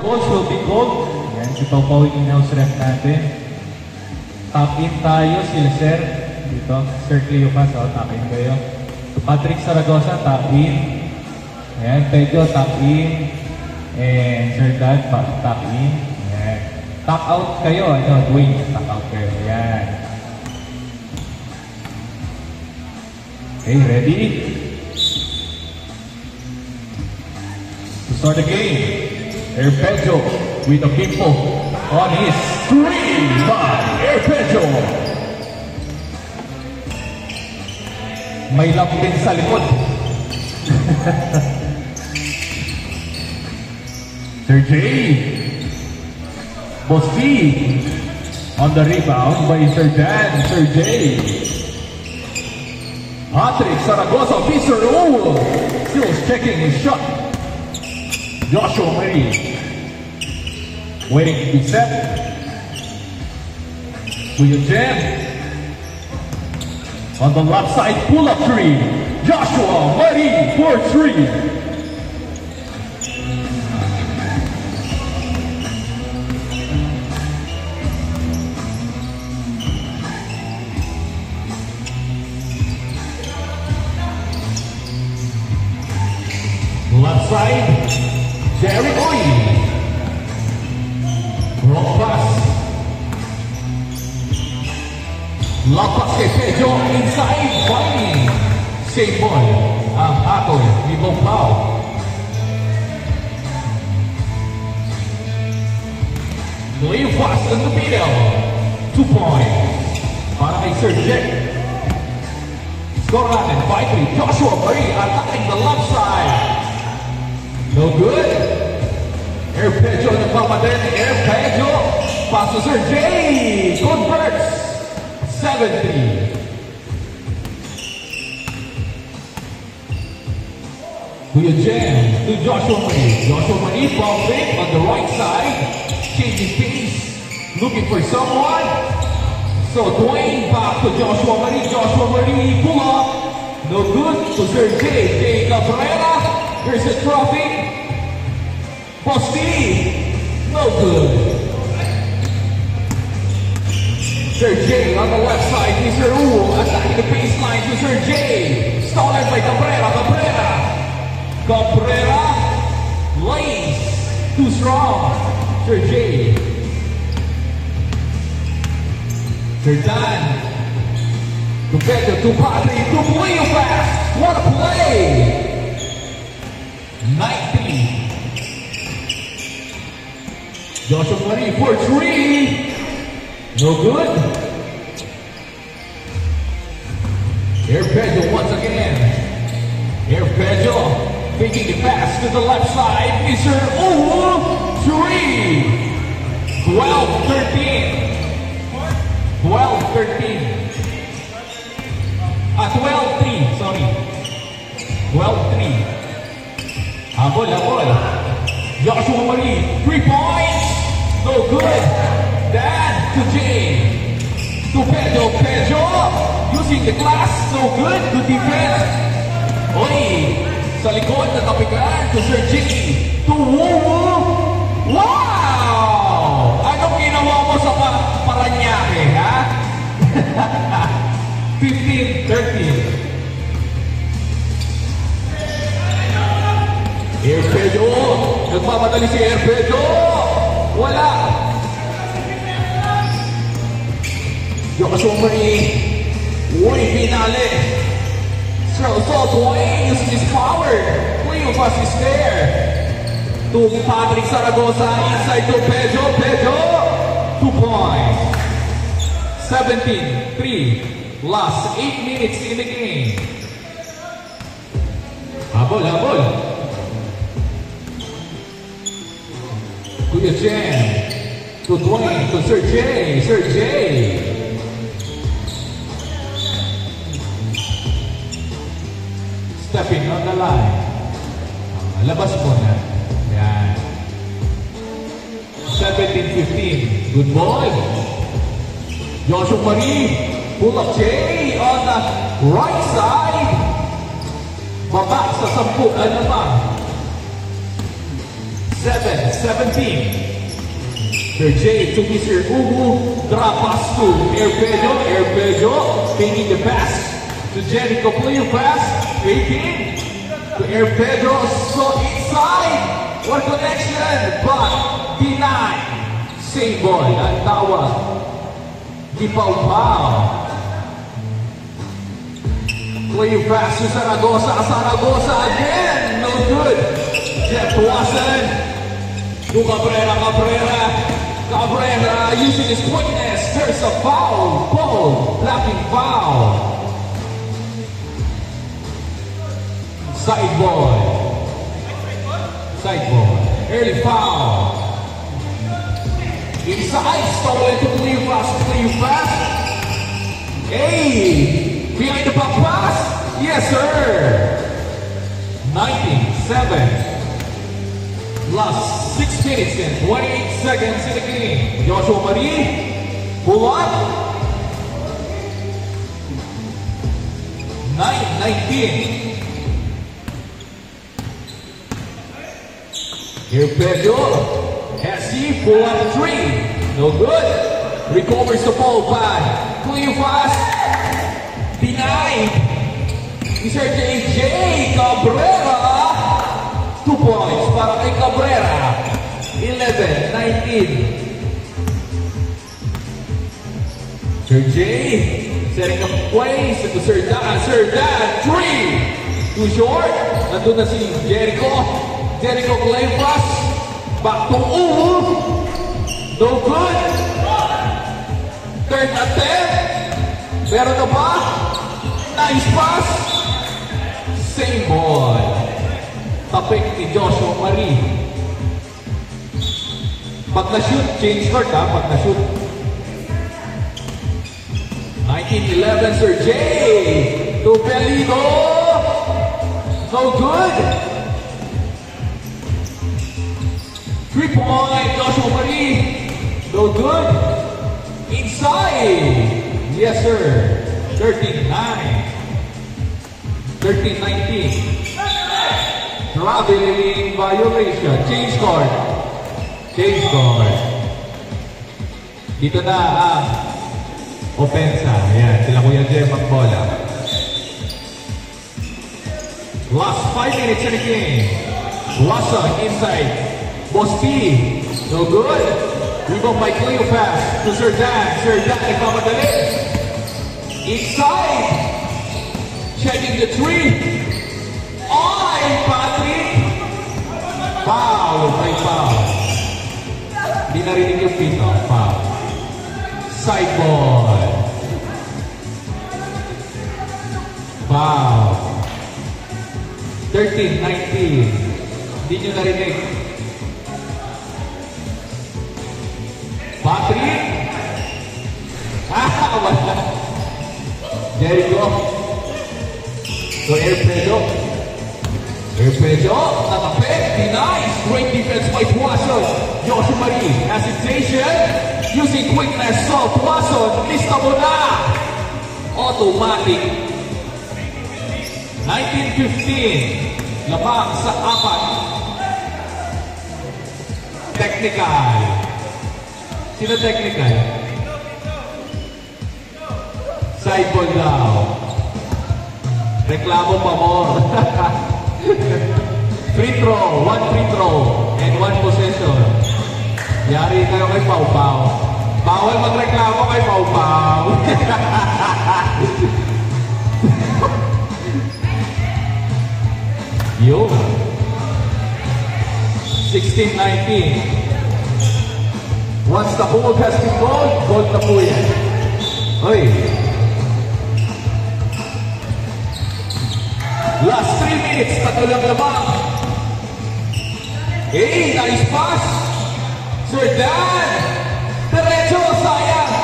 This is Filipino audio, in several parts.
Calls will be called. Yan, si Pau Pau yung in-house rep natin. Top in tayo, sila Sir. Dito, Sir Cleo pa, so top in kayo. Patrick Saragosa, top in. Ayan, Pedro, top in. And Sir Dad, top in. Ayan. Top out kayo, ano, Dwayne, top out kayo. Ayan. Okay, ready? To start the game. Arpeggio with a kimpo on his 3 by Arpeggio. May lap din sa likod. Sir Jay. Bosti on the rebound by Sir Dan. Sir Jay. Patrick Saragosa, Mr. Owl. Still checking his shot. Joshua Marie. Waiting to be set. Kuya Jen. On the left side, pull-up three. Joshua Marie for 3. Left side, Derek Oy. Wrong pass. Lock pass kay Pedro inside. Binding. Save ball. Ang atol ni Pau Pau. Leo pass in the middle. 2 points. Para kay Sir Jack. Score natin 5-3. Joshua Marie attacking the left side. No good. Arpeggio nagpapadali. Arpeggio. Pass to Sir Jay. Converts. 7-3. Kuya Jen to Joshua Marie. Joshua Marie ball fake on the right side. Changing pace. Looking for someone. So Dwayne back to Joshua Marie. Joshua Marie pull up. No good to Sir Jay. Jay Cabrera. Here's a trophy. Bosti. No good. Sir Jay on the left side. Mr. Uwo attacking the baseline to Sir Jay. Stolen by Cabrera. Cabrera. Lace. Too strong. Sir Jay. Sir Dan. To Pedro, to Patrick, to Leo pass. What a play. 19. Joshua Marie for 3. No good. Arpeggio once again. Arpeggio taking the pass to the left side. Mr. Uwu, 3. 12-13. 12-13. 12-3, sorry. 12-3. Habol. Joshua Marie, 3 points. No good. Dan to Jay. To Pedro. Using the glass. No good. Good defense. Oy. Sa likod na kapigan to Sir Jay. To Wuwu. Wow! Anong ginawa mo sa Paranaque, ha? 15-13. Arpeggio. Nagmamadali si Arpeggio. Wala. Joshua Marie. Uy, finale. So Dwayne uses his power. Cleo pass is there. To Patrick Saragosa inside to Pedro. 2 points. 17-3. Last 8 minutes in the game. Habol. Kuya Jen. To Dwayne. To Sir Jay. Stepping on the line. Labas mo na. Yan. 17-15. Good ball. Joshua Marie. Pull up Jay on the right side. Baba sa 10. Ano ba? 17. Sir Jay to Mr. Ubu, Trapas to Airpejo, taking the pass to Jericho, playing pass, faking to Airpejo, so inside, what connection, but denied, same boy, ang tawag, di Pau. Playing pass to Zaragoza again, no good, Jeff Watson, to Cabrera using his quickness. There's a foul. Ball. Blocking foul. Side boy. Early foul. Inside. Stolen to clear fast. Hey. Behind the back pass. Yes, sir. 19-7. Last 6 minutes and 28 seconds in the game. Joshua Marie, pull up. 9-19. Here Pedro. Hesse, pull up 3. No good. Recovers the ball back. Clear fast. Denied. Mr. JJ Cabrera. 2 points para kay Cabrera. 11-19. Sir Jay setting up plays to Sir Dan. 3. Too short. Nandun na si Jericho. Jericho play pass. Back to Ubu. No good. Third attempt. Meron na ba? Nice pass. Same boy. Tapik ni Joshua Marie. Pag na-shoot, change court ha, pag na-shoot. 19-11, Sir Jay. To Pelino. No good. 3-point, Joshua Marie. No good. Inside. Yes, sir. 13-9. 13-19. Traveling violation. Change court. Dito na ang opensa. Ayan, sila Kuya Jem ang bola. Last 5 minutes in the game. Watson inside. Boss P. No good. Rebound by Cleopas to Sir Dan. Nagmamadali. Inside. Checking the 3. Patrick! May foul. Hindi narinig yung pito. Foul. Side ball. Foul. 13-19. Hindi nyo narinig. Patrick! Wala. Jericho. So, Airpejo, natapik, denies. Great defense by Tuason. Joshua Marie, hesitation. Using quickness of Tuason. Lista mo na. Automatic. 19-15. Lamang sa 4. Technical. Sino technical? Side ball daw. Reklamo pa mo. Free throw, 1 free throw, and 1 possession. Yari kayo kay Pau Pau. Bawal magreklamo kay Pau Pau. Yo. 16-19. Once the ball has been gold na po yan. Oy. Last 3 minutes, lang lamang. Hey, nice pass. Sir Dan. Diretso, sayang.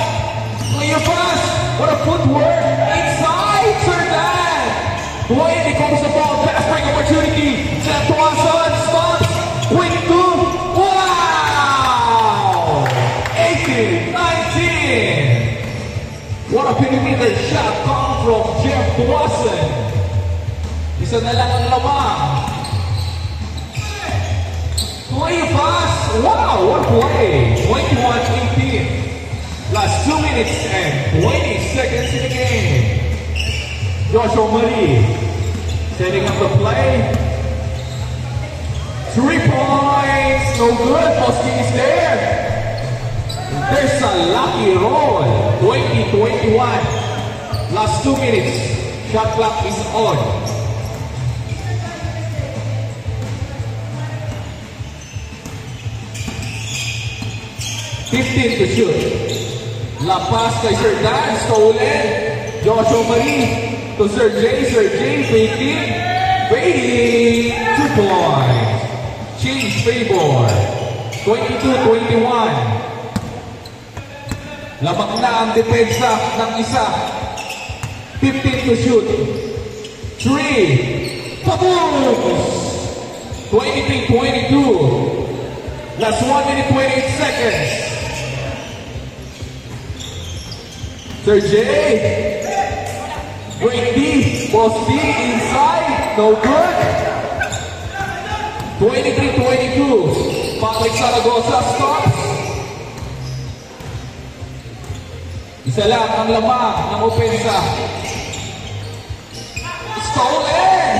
Clear pass. What a footwork. Inside, Sir Dan. Boy, he comes the ball. Pass break opportunity. Seth Tuason stops. Quick two. Wow. 18-19. What a perimeter shot come from Jeff Tuason. Isa na lang ang lamang. 20 Play fast! Wow, what play! 21-18. Last 2 minutes and 20 seconds in the game. Joshua Marie setting up the play. 3 points, no good. Bosky is there. There's a lucky roll. 20-21. Last 2 minutes. Shot clock is on. $15 to shoot. La pass kay Sir Dan, stolen. Joshua Marie to Sir Jay. Sir Jay faking. Fading. 2 points. Change favor. 22-21. Lamang na ang depensa ng isa. 15 to shoot. 3. Paboos! 23-22. Last 1 minute 28 seconds. Sir Jay. Great D. Boss D inside. No good. 23-22. Patrick Zaragoza stops. Isa lang ang lamang ng opensa. Stolen!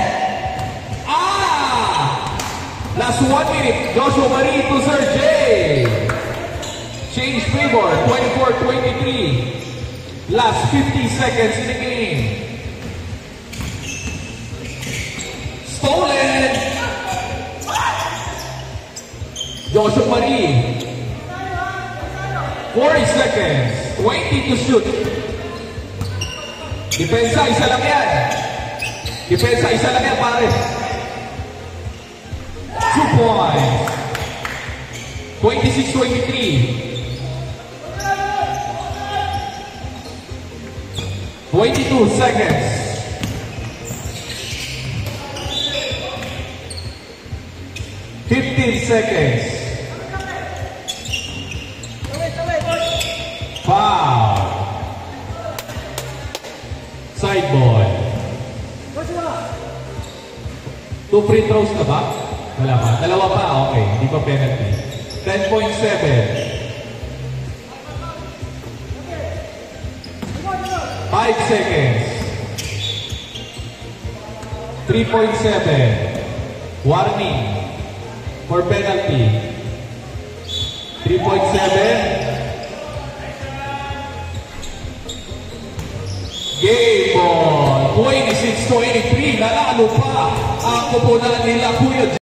Last 1 minute. Joshua Marie to Sir Jay. Change favor. 24-23. Last 50 seconds in the game. Stolen! Joshua Marie. 40 seconds. 20 to shoot. Depensa, isa lang yan. Depensa, isa lang yan, pare. 2 points. 26-23. 22 seconds. 15 seconds. Foul. Side ball. 2 free throws na ba? Wala pa. Dalawa pa? Okay. Hindi pa penalty. 10.7. 5 seconds. 3.7. Warning. For penalty. 3.7. Game ball. 26-23. Nanalo pa ang koponan nila Kuya